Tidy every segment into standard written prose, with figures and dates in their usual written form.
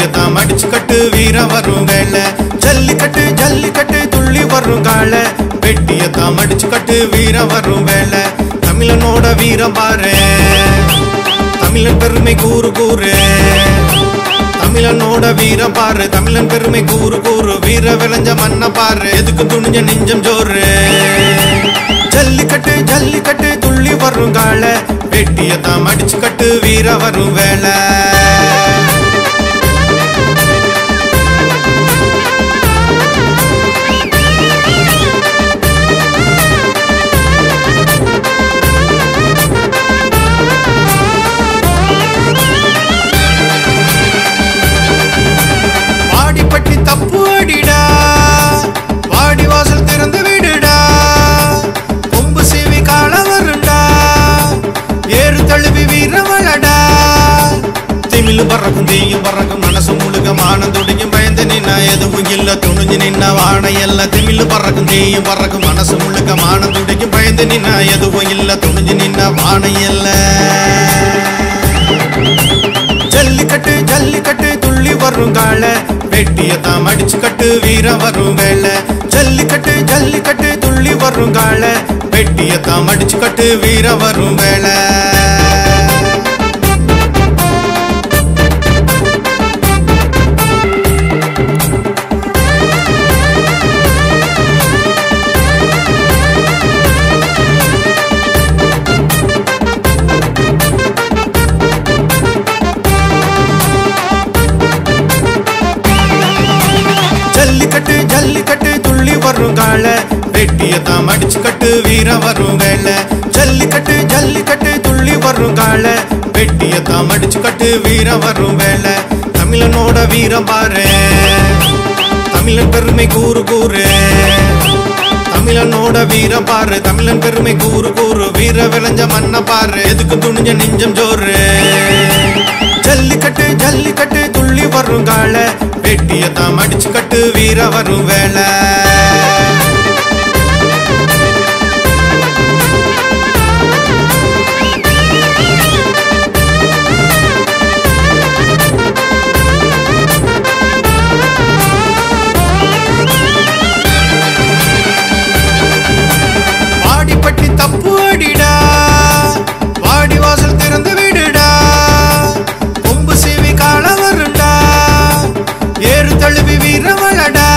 வெட்டியதான் அடிச்சு கட்டு வீர வரும் வேலை ஜல்லிக்கட்டு ஜல்லிக்கட்டு துள்ளி வரும் கால வெட்டியதான் அடிச்சு கட்டு வீர வரும் வேலை தமிழனோட வீரம் பாரு தமிழன் பெருமை கூறு கூறு தமிழனோட வீரம் பாரு தமிழன் பெருமை கூறு கூறு வீர விளைஞ்ச மண்ண பாரு எதுக்கு துணிஞ்ச நெஞ்சம் ஜோறு ஜல்லிக்கட்டு ஜல்லிக்கட்டு துள்ளி வரும் கால வெட்டியதான் அடிச்சு கட்டு வீர வரும் வேலை வாடிப்பட்டி தப்பு அடிடா வாடி வாசல் திறந்து விடுடா கொம்பு சீவி கால வருண்டா ஏறு தழுவி வீரவளடா திமிழ் பறக்கும் தீயும் பறக்கும் மனசு முழுக மானம் துடிக்கும் பயந்து நின்னா எதுவும் இல்ல துணிஞ்சு நின்னா வாழை எல்லாம் திமிழ் பறக்கும் தீயும் பறக்கும் மனசு முழுக மானம் துடிக்கும் பயந்து நின்னா எதுவும் இல்ல துணிஞ்சு நின்னா வாழை எல்ல ஜல்லிக்கட்டு ஜல்லிக்கட்டு துள்ளி வரும் கால வெட்டியதான் அடிச்சு கட்டு வீர வரும் வேலை ஜல்லிக்கட்டு ஜல்லிக்கட்டு துள்ளி வரும் கால வெட்டியதான் அடிச்சு கட்டு வீர வரும் வேலை ஜல்லிக்கட்டு ஜல்லிக்கட்டு துள்ளி வரும் கால வெட்டியதான் அடிச்சு கட்டு வீர வரும் வேலை ஜல்லிக்கட்டு ஜல்லிக்கட்டு துள்ளி வரும் கால வெட்டியதான் அடிச்சு கட்டு வீர வரும் வேலை தமிழனோட வீரம் பாரு தமிழன் பெருமை கூறு கூறு தமிழனோட வீரம் பாரு தமிழன் பெருமை கூறு கூறு வீர விளைஞ்ச மண்ண பாரு எதுக்கு துணிஞ்ச நெஞ்சம் ஜோறு ஜல்லிக்கட்டு ஜல்லிக்கட்டு துள்ளி வரும் கால வெட்டியதான் அடிச்சு கட்டு வீர வரும் வேலை வாடிப்பட்டி தப்பு அடிடா வாடி வாசல் திறந்து விடுடா கொம்பு சீவி கால வருண்டா ஏறு தழுவி வீரவளடா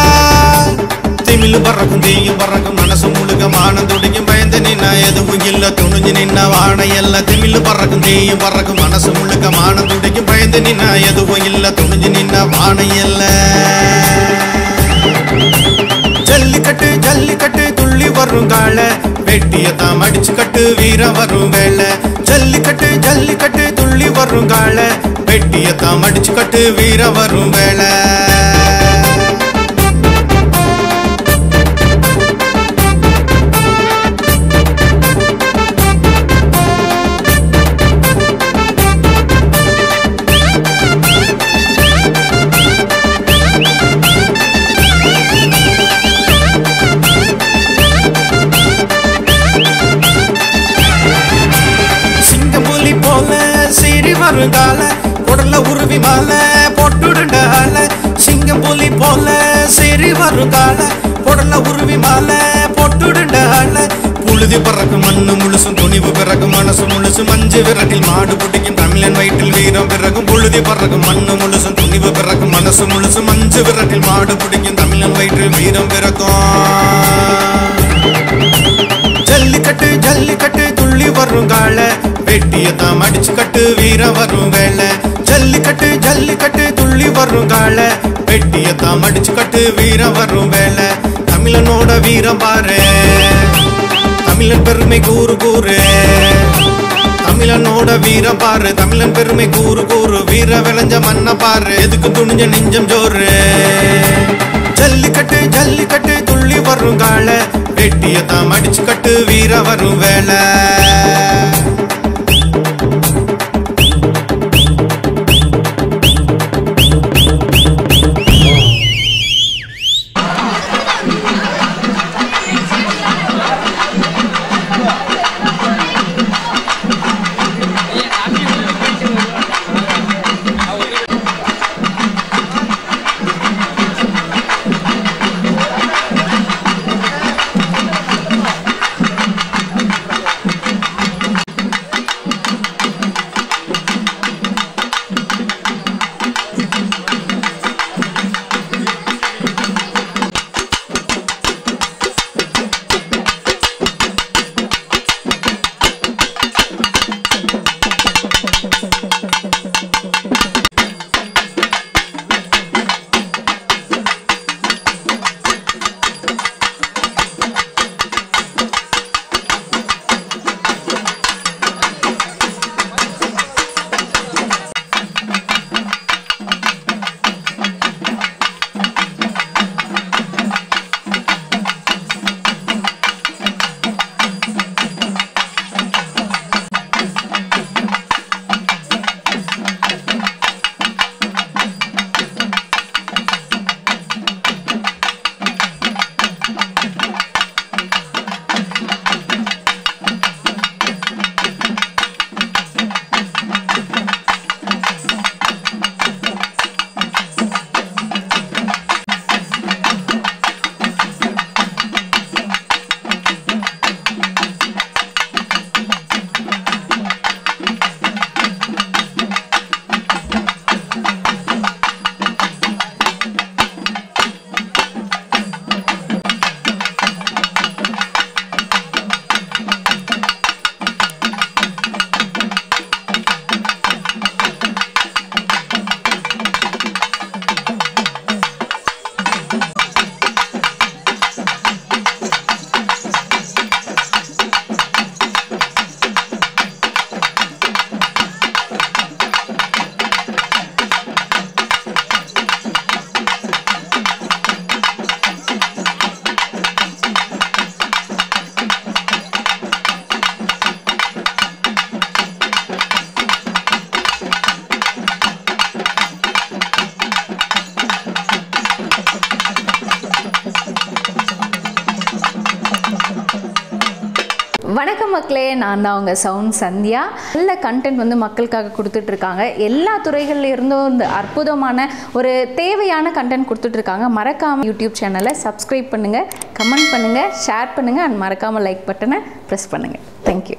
திமிழ் பறக்கும் தீயும் பறக்கும் மனசு முழுக மானம் துடிக்கும் பயந்து நின்னா எதுவும் இல்ல துணிஞ்சு நின்னா வாழை எல்லாம் திமிழ் பறக்கும் தீயும் பறக்கும் மனசு முழுக மானம் துடிக்கும் பயந்து நின்னா எதுவும் இல்ல துணிஞ்சு நின்னா வாழை எல்லாம் ஜல்லிக்கட்டு ஜல்லிக்கட்டு துள்ளி வரும் கால வெட்டியதான் அடிச்சு கட்டு வீர வரும் வேலை ஜல்லிக்கட்டு ஜல்லிக்கட்டு துள்ளி வரும் கால வெட்டியதான் அடிச்சு கட்டு வீர வரும் வேலை வருங்கால உடல உருவி மாலை போட்டுடுண்டால சிங்கம் புலி போல சரி வருங்கால உடல உருவி மாலை போட்டுடுண்டால புழுதி பறக்கும் மண்ணு முழுசும் துணிவு பிறக்கும் மனசு முழுசு மஞ்சு விரட்டில் மாடு பிடிக்கும் தமிழன் வயிற்றில் வீரம் பிறக்கும் புழுதி பறக்கும் மண்ணு முழுசும் துணிவு பிறக்கும் மனசு முழுசு மஞ்சு விரட்டில் மாடு பிடிக்கும் தமிழன் வயிற்றில் வீரம் பிறக்கும் ஜல்லிக்கட்டு ஜல்லிக்கட்டு துள்ளி வரும் கால வெட்டியதான் அடிச்சு கட்டு வீர வரும் வேலை ஜல்லிக்கட்டு ஜல்லிக்கட்டு துள்ளி வரும் கால வெட்டியதான் அடிச்சு கட்டு வீர வரும் வேலை தமிழனோட வீரம் பாரு தமிழன் பெருமை கூறு கூறு தமிழனோட வீரம் பாரு தமிழன் பெருமை கூறு கூறு வீர விளைஞ்ச மண்ண பாரு எதுக்கு துணிஞ்ச நெஞ்சம் ஜோறு ஜல்லிக்கட்டு ஜல்லிக்கட்டு துள்ளி வரும் கால வெட்டியதான் அடிச்சு கட்டு வீர வரும் வேலை வணக்கம் மக்களே, நான் தான் உங்கள் சவுண்ட் சந்தியா. நல்ல கண்டென்ட் வந்து மக்களுக்காக கொடுத்துட்ருக்காங்க. எல்லா துறைகள்ல இருந்தும் இந்த அற்புதமான ஒரு தேவையான கண்டென்ட் கொடுத்துட்ருக்காங்க. மறக்காமல் யூடியூப் சேனலை சப்ஸ்கிரைப் பண்ணுங்கள், கமெண்ட் பண்ணுங்கள், ஷேர் பண்ணுங்கள் அண்ட் மறக்காமல் லைக் பட்டனை ப்ரெஸ் பண்ணுங்கள். தேங்க்யூ.